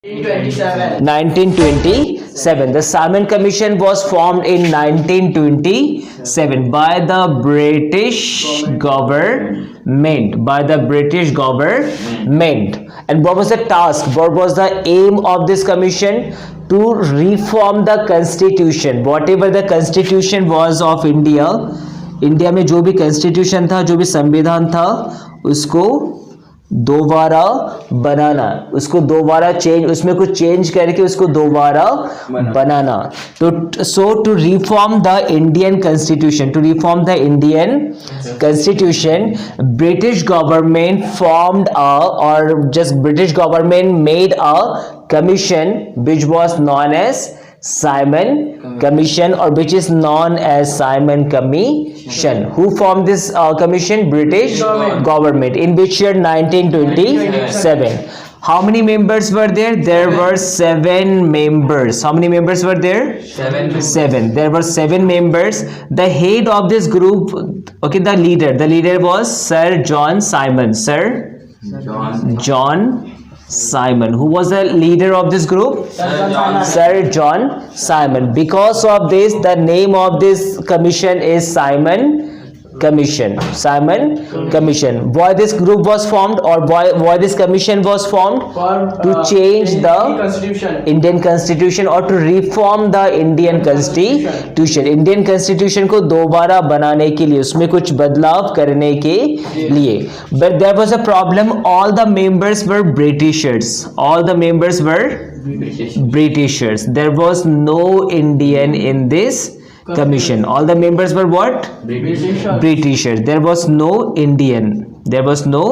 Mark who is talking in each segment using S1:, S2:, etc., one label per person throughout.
S1: 1927. The Simon Commission was formed in 1927 by the British government. By the British government. And what was the task? What was the aim of this commission? To reform the constitution. Whatever the constitution was of India, India में जो भी constitution था, जो भी संविधान था, उसको दोबारा बनाना, उसको दोबारा चेंज, उसमें कुछ चेंज करके उसको दोबारा बनाना. तो so to reform the Indian constitution, to reform the Indian constitution, British government formed और just British government made a commission which was known as Simon Commission, or which is known as Simon Commission. Who formed this commission? British government. In which year? 1927. How many members were there? There were 7 members. How many members were there? 7. There were 7 members. The head of this group, okay, the leader was Sir John Simon. Sir John Simon. Who was the leader of this group? Sir John Simon. Because of this, the name of this commission is Simon Commission. Simon Commission. Why this group was formed, or why this commission was formed? To change the Indian constitution, or to reform the Indian constitution. Indian constitution को दोबारा बनाने के लिए, उसमें कुछ बदलाव करने के लिए. But there was a problem. All the members were Britishers. All the members were Britishers. There was no Indian in this commission. All the members were what? Britishers. There was no Indian. There was no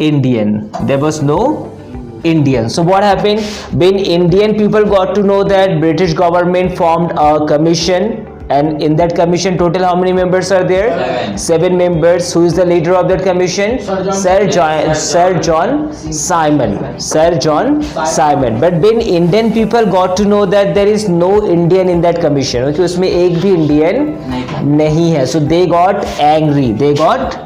S1: Indian. There was no Indian. So what happened? When Indian people got to know that British government formed a commission, and in that commission total how many members are there? 7 members. Who is the leader of that commission? Sir John Simon. Sir John Simon. But when Indian people got to know that there is no Indian in that commission, okay, उसमें एक भी Indian नहीं है, so they got angry. They got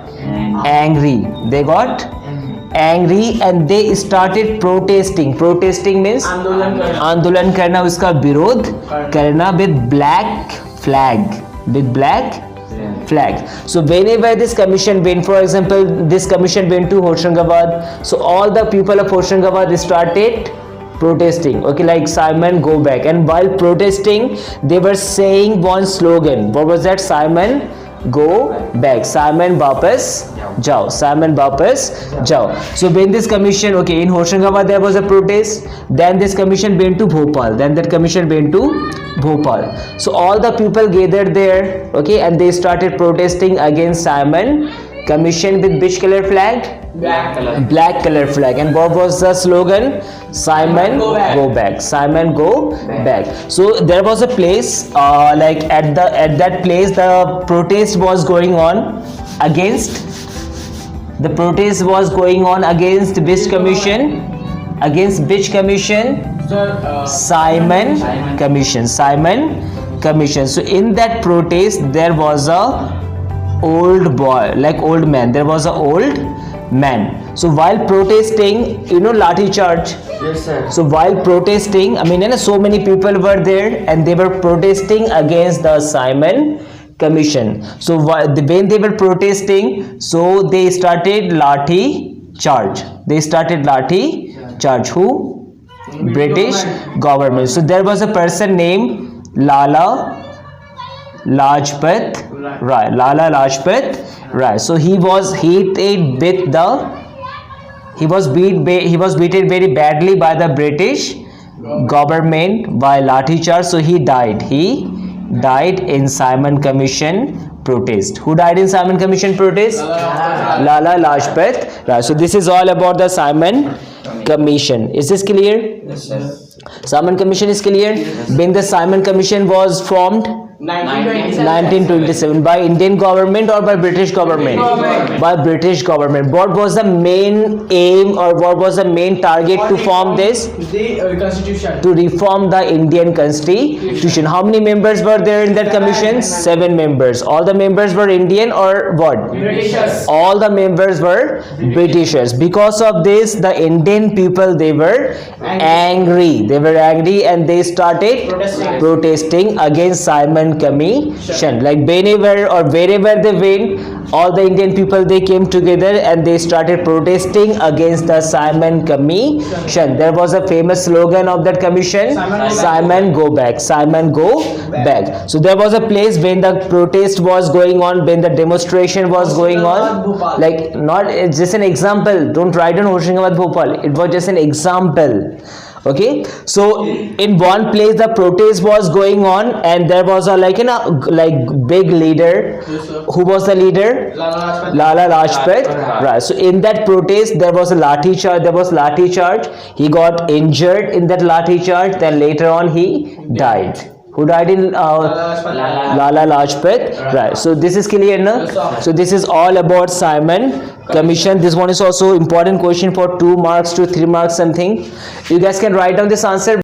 S1: angry and they started protesting. Protesting means आंदोलन करना, उसका विरोध करना with black flag. With black flag. So whenever this commission went, for example, this commission went to Hoshangabad, so all the people of Hoshangabad started protesting, okay, like Simon go back. And while protesting, they were saying one slogan. What was that? Simon go back. Simon वापस जाओ. Simon वापस जाओ. So when this commission, okay, in Hoshangabad there was a protest, then this commission went to Bhopal, then that commission went to Bhopal. So all the people gathered there, okay, and they started protesting against Simon Commission with which color flag? Black color flag. And what was the slogan? Simon go back. Simon go back. So there was a place, like at that place the protest was going on against. The protest was going on against which commission? Against which commission? Simon Commission. Simon Commission. So in that protest there was a old boy, like old man. There was a old man. So while protesting, you know, lathi charge.
S2: Yes, sir.
S1: So while protesting, I mean, you know, so many people were there and they were protesting against the Simon Commission. So when they were protesting, so they started lathi charge. They started lathi charge. Who? British government. So there was a person named Lala Lajpat Rai. Lala Lajpat Rai. So he was beaten very badly by the British government by lathi charge. So he died. He died in Simon Commission protest. Who died in Simon Commission protest? Lala Lajpat Rai. So this is all about the Simon Commission. Is this clear?
S2: Yes, sir.
S1: Simon Commission is clear. When the Simon Commission was formed, 1927 by Indian government or by British government? By British government. What was the main aim or what was the main target to form this?
S2: The constitution.
S1: To reform the Indian constitution. How many members were there in that commission? 7 members. All the members were Indian or what?
S2: Britishers.
S1: All the members were Britishers. Because of this, the Indian people, they were angry. They were angry and they started protesting against Simon Commission. Like whenever or wherever they went, all the Indian people, they came together and they started protesting against the Simon Commission. There was a famous slogan of that commission: Simon go back. Simon go back. So there was a place when the protest was going on, when the demonstration was going on. Like, not, it's just an example. Don't write on Hoshangabad Bhopal. It was just an example. Okay, so in one place the protest was going on and there was a like big leader. Who was the leader? Lala Lajpat. Right. So in that protest there was a lathi charge. There was lathi charge. He got injured in that lathi charge. Then later on he died. Who died in Lala Lajpat? Right. So this is clear, no? So this is all about Simon Commission. This one is also important question for 2 marks to 3 marks something. You guys can write down this answer.